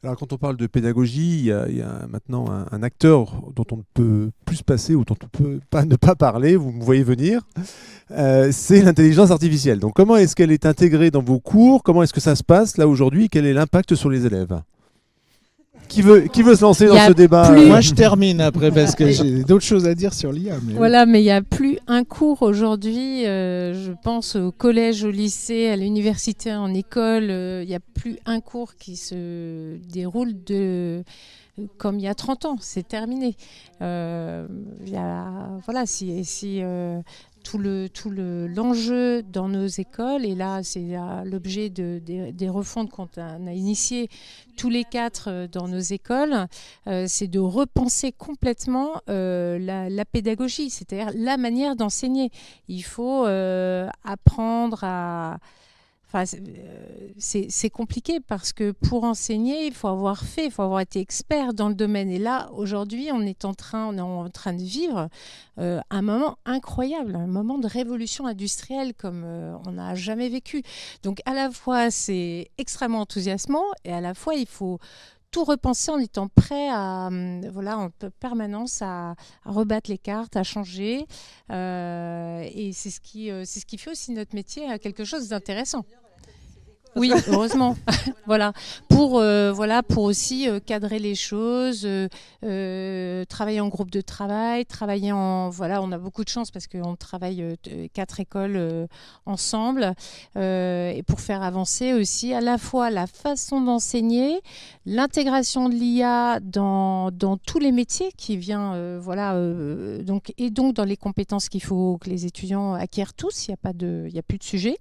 Alors, quand on parle de pédagogie, il y a maintenant un acteur dont on ne peut plus se passer ou dont on ne peut pas ne pas parler, vous me voyez venir, c'est l'intelligence artificielle. Donc, comment est-ce qu'elle est intégrée dans vos cours? Comment est-ce que ça se passe là aujourd'hui? Quel est l'impact sur les élèves? Qui veut se lancer dans ce débat? Moi, je termine après parce que j'ai d'autres choses à dire sur l'IA. Voilà, mais il n'y a plus un cours aujourd'hui. Je pense au collège, au lycée, à l'université, en école. Il n'y a plus un cours qui se déroule comme il y a 30 ans. C'est terminé. Voilà, si l'enjeu dans nos écoles, et là c'est l'objet des refontes qu'on a initiées tous les 4 dans nos écoles, c'est de repenser complètement la pédagogie, c'est-à-dire la manière d'enseigner. Il faut apprendre à... Enfin, c'est compliqué parce que pour enseigner, il faut avoir été expert dans le domaine. Et là, aujourd'hui, on est en train de vivre un moment incroyable, un moment de révolution industrielle comme on n'a jamais vécu. Donc, à la fois, c'est extrêmement enthousiasmant et à la fois, il faut tout repenser en étant prêt en permanence à rebattre les cartes, à changer. Et c'est ce qui fait aussi notre métier à quelque chose d'intéressant. Oui, heureusement. Voilà. Pour aussi cadrer les choses, travailler en groupe de travail, on a beaucoup de chance parce qu'on travaille 4 écoles ensemble, et pour faire avancer aussi à la fois la façon d'enseigner, l'intégration de l'IA dans tous les métiers qui vient, donc dans les compétences qu'il faut que les étudiants acquièrent tous, il n'y a plus de sujet.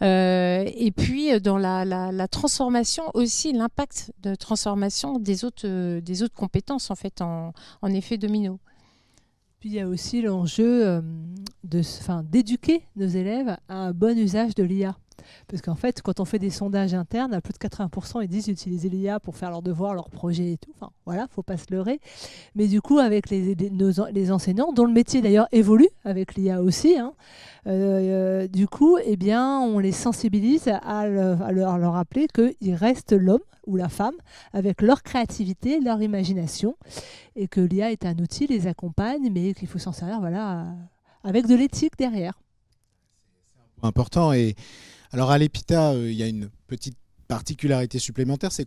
Et puis dans la transformation aussi, l'impact de transformation des autres compétences en fait en effet domino. Puis il y a aussi l'enjeu d'éduquer nos élèves à un bon usage de l'IA. Parce qu'en fait, quand on fait des sondages internes, à plus de 80%, ils disent utiliser l'IA pour faire leurs devoirs, leurs projets et tout. Enfin, voilà, faut pas se leurrer. Mais du coup, avec les enseignants, dont le métier d'ailleurs évolue avec l'IA aussi, du coup, on les sensibilise à leur rappeler qu'il reste l'homme ou la femme avec leur créativité, leur imagination, et que l'IA est un outil, les accompagne, mais qu'il faut s'en servir avec de l'éthique derrière. C'est important. Et alors à l'EPITA, il y a une petite particularité supplémentaire, c'est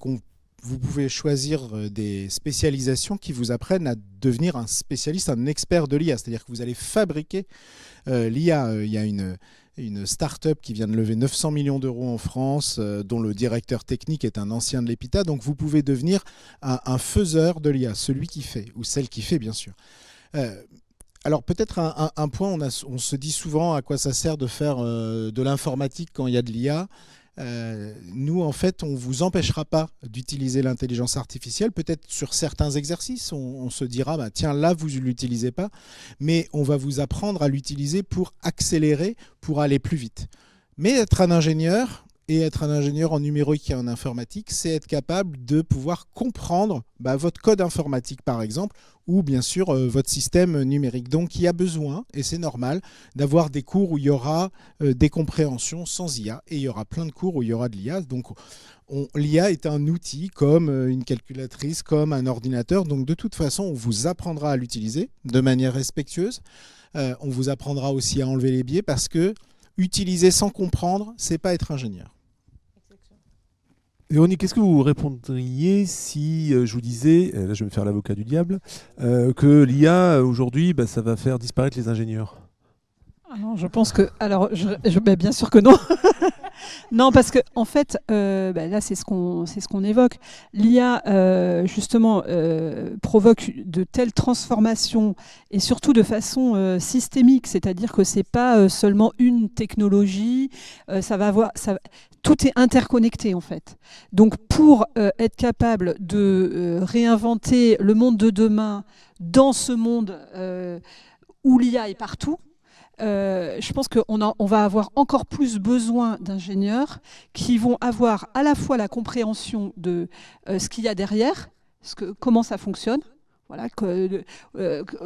vous pouvez choisir des spécialisations qui vous apprennent à devenir un spécialiste, un expert de l'IA. C'est-à-dire que vous allez fabriquer l'IA. Il y a une start-up qui vient de lever 900 millions d'euros en France, dont le directeur technique est un ancien de l'EPITA. Donc vous pouvez devenir un faiseur de l'IA, celui qui fait, ou celle qui fait bien sûr. Alors peut-être un point, on se dit souvent à quoi ça sert de faire de l'informatique quand il y a de l'IA. Nous, en fait, on ne vous empêchera pas d'utiliser l'intelligence artificielle. Peut-être sur certains exercices, on se dira, tiens, là, vous ne l'utilisez pas. Mais on va vous apprendre à l'utiliser pour accélérer, pour aller plus vite. Mais être un ingénieur, et être un ingénieur en numérique et en informatique, c'est être capable de pouvoir comprendre votre code informatique, par exemple, ou bien sûr votre système numérique. Donc il y a besoin, et c'est normal, d'avoir des cours où il y aura des compréhensions sans IA, et il y aura plein de cours où il y aura de l'IA. Donc l'IA est un outil comme une calculatrice, comme un ordinateur. Donc de toute façon, on vous apprendra à l'utiliser de manière respectueuse. On vous apprendra aussi à enlever les biais parce que utiliser sans comprendre, c'est pas être ingénieur. Véronique, qu'est-ce que vous répondriez si je vous disais, là je vais me faire l'avocat du diable, que l'IA aujourd'hui, ça va faire disparaître les ingénieurs? Non, je pense que... Alors, bien sûr que non. Non, parce que en fait, là, c'est ce qu'on évoque. L'IA, justement, provoque de telles transformations et surtout de façon systémique. C'est-à-dire que c'est pas seulement une technologie. Tout est interconnecté, en fait. Donc, pour être capable de réinventer le monde de demain dans ce monde où l'IA est partout, je pense qu'on va avoir encore plus besoin d'ingénieurs qui vont avoir à la fois la compréhension de ce qu'il y a derrière, comment ça fonctionne, Voilà,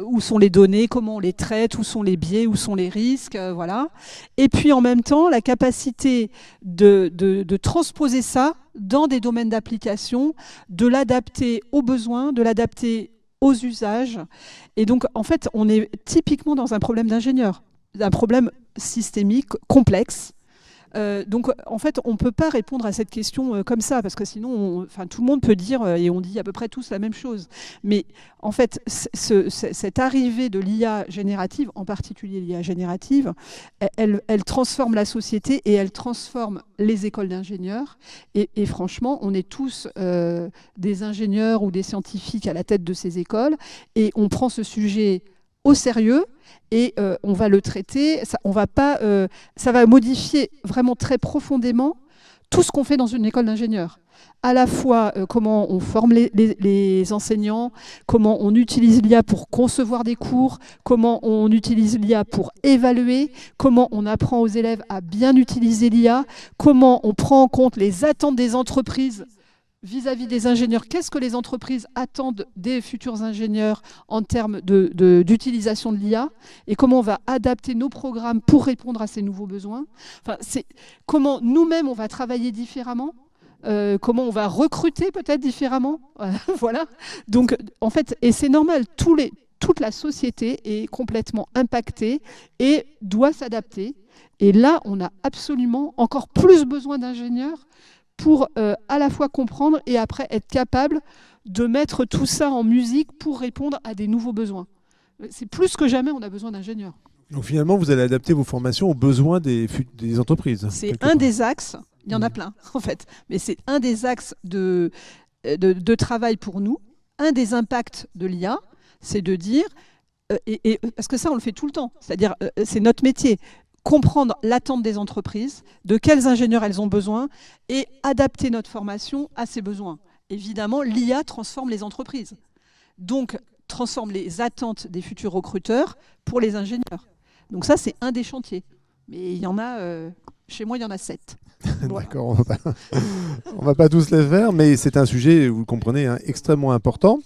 où sont les données, comment on les traite, où sont les biais, où sont les risques, voilà. Et puis en même temps, la capacité de transposer ça dans des domaines d'application, de l'adapter aux besoins, de l'adapter aux usages. Et donc, en fait, on est typiquement dans un problème d'ingénieur, un problème systémique, complexe. Donc, en fait, on ne peut pas répondre à cette question comme ça, parce que sinon, tout le monde peut dire, et on dit à peu près tous la même chose. Mais en fait, cette arrivée de l'IA générative, en particulier l'IA générative, elle transforme la société et elle transforme les écoles d'ingénieurs. Et franchement, on est tous des ingénieurs ou des scientifiques à la tête de ces écoles, et on prend ce sujet au sérieux. Et on va le traiter, ça va modifier vraiment très profondément tout ce qu'on fait dans une école d'ingénieurs. À la fois comment on forme les enseignants, comment on utilise l'IA pour concevoir des cours, comment on utilise l'IA pour évaluer, comment on apprend aux élèves à bien utiliser l'IA, comment on prend en compte les attentes des entreprises vis-à-vis des ingénieurs. Qu'est-ce que les entreprises attendent des futurs ingénieurs en termes d'utilisation de l'IA, et comment on va adapter nos programmes pour répondre à ces nouveaux besoins. C'est comment nous-mêmes on va travailler différemment, comment on va recruter peut-être différemment. Voilà. Donc en fait, et c'est normal, toute la société est complètement impactée et doit s'adapter. Et là, on a absolument encore plus besoin d'ingénieurs pour à la fois comprendre et après être capable de mettre tout ça en musique pour répondre à des nouveaux besoins. C'est plus que jamais, on a besoin d'ingénieurs. Donc finalement, vous allez adapter vos formations aux besoins des entreprises. C'est un des axes, il y en a plein en fait, mais c'est un des axes de travail pour nous. Un des impacts de l'IA, c'est de dire, parce que ça on le fait tout le temps, c'est-à-dire c'est notre métier, comprendre l'attente des entreprises, de quels ingénieurs elles ont besoin, et adapter notre formation à ces besoins. Évidemment, l'IA transforme les entreprises, donc transforme les attentes des futurs recruteurs pour les ingénieurs. Donc ça, c'est un des chantiers. Mais il y en a, chez moi, il y en a 7. Voilà. D'accord, on va pas tous les faire, mais c'est un sujet, vous le comprenez, extrêmement important.